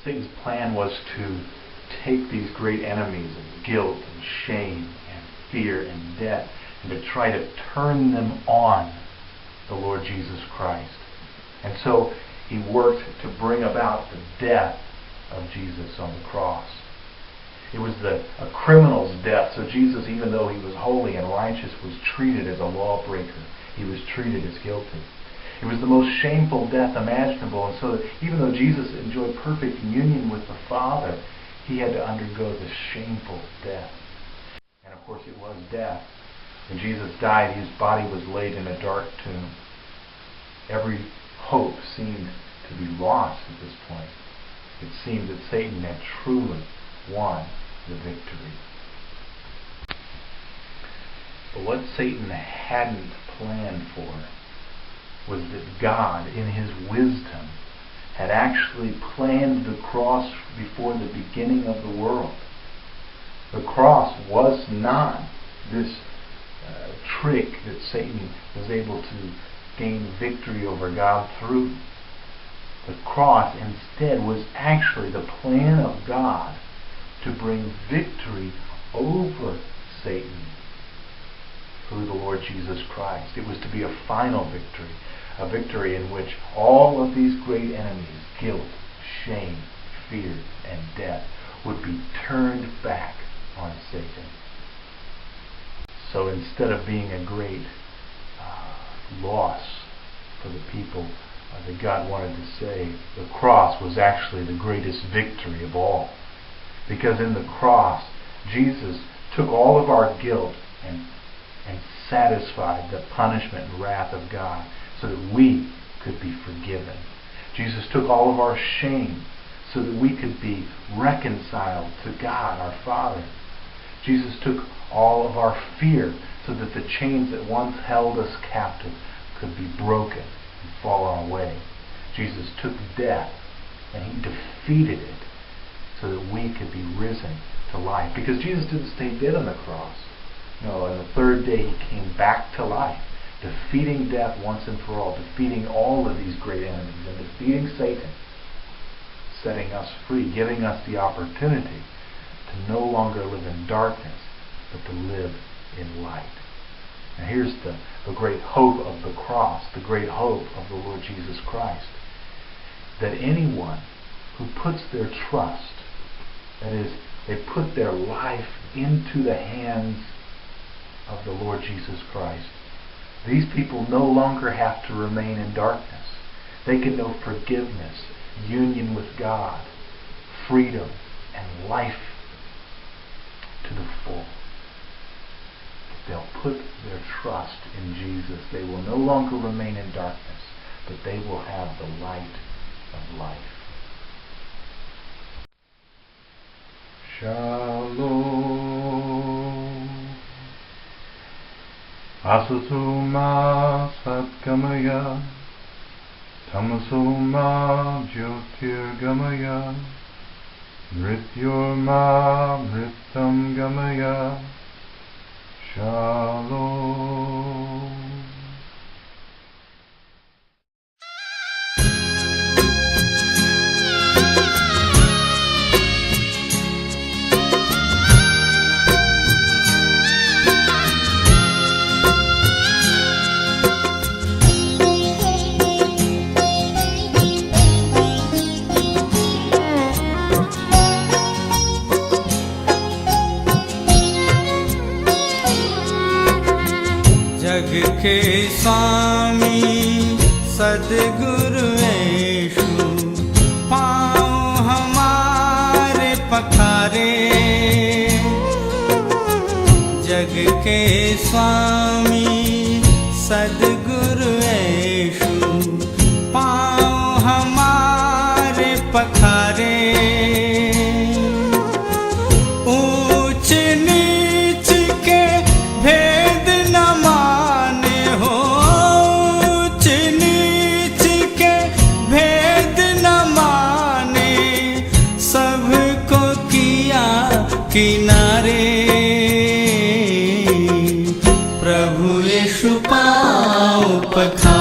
Satan's plan was to take these great enemies of guilt and shame and fear and death and to try to turn them on the Lord Jesus Christ. And so he worked to bring about the death of Jesus on the cross. It was a criminal's death. So Jesus, even though he was holy and righteous, was treated as a lawbreaker. He was treated as guilty. It was the most shameful death imaginable. And so even though Jesus enjoyed perfect union with the Father, he had to undergo this shameful death. And of course it was death. When Jesus died, his body was laid in a dark tomb. Every hope seemed to be lost at this point. It seemed that Satan had truly won the victory. But what Satan hadn't planned for was that God, in his wisdom, had actually planned the cross before the beginning of the world. The cross was not this trick that Satan was able to gain victory over God through. The cross instead was actually the plan of God to bring victory over Satan through the Lord Jesus Christ. It was to be a final victory, a victory in which all of these great enemies, guilt, shame, fear, and death, would be turned back on Satan. So instead of being a great loss for the people that God wanted to save, the cross was actually the greatest victory of all. Because in the cross, Jesus took all of our guilt and satisfied the punishment and wrath of God so that we could be forgiven. Jesus took all of our shame so that we could be reconciled to God, our Father. Jesus took all of our fear so that the chains that once held us captive could be broken and fall away. Jesus took death and he defeated it so that we could be risen to life. Because Jesus didn't stay dead on the cross. No, on the third day he came back to life, defeating death once and for all, defeating all of these great enemies, and defeating Satan, setting us free, giving us the opportunity to no longer live in darkness, but to live in light. Now here's the great hope of the cross, the great hope of the Lord Jesus Christ, that anyone who puts their trust, that is, they put their life into the hands of the Lord Jesus Christ, these people no longer have to remain in darkness. They can know forgiveness, union with God, freedom, and life to the full. If they'll put their trust in Jesus, they will no longer remain in darkness, but they will have the light of life. Shalom. Asatoma satgamaya, tamasoma jyotirgamaya, mrityorma mritam gamaya. Shalom. जग के स्वामी सद्गुरु यीशु पाँव हमारे पखारे। जग के स्वामी सद्गुरु यीशु पाँव हमारे पखारे। ऊंच नीच के भेद न माने हो, ऊंच नीच के भेद न माने, सबको किया किनारे। प्रभु यीशु पाँव पखारे।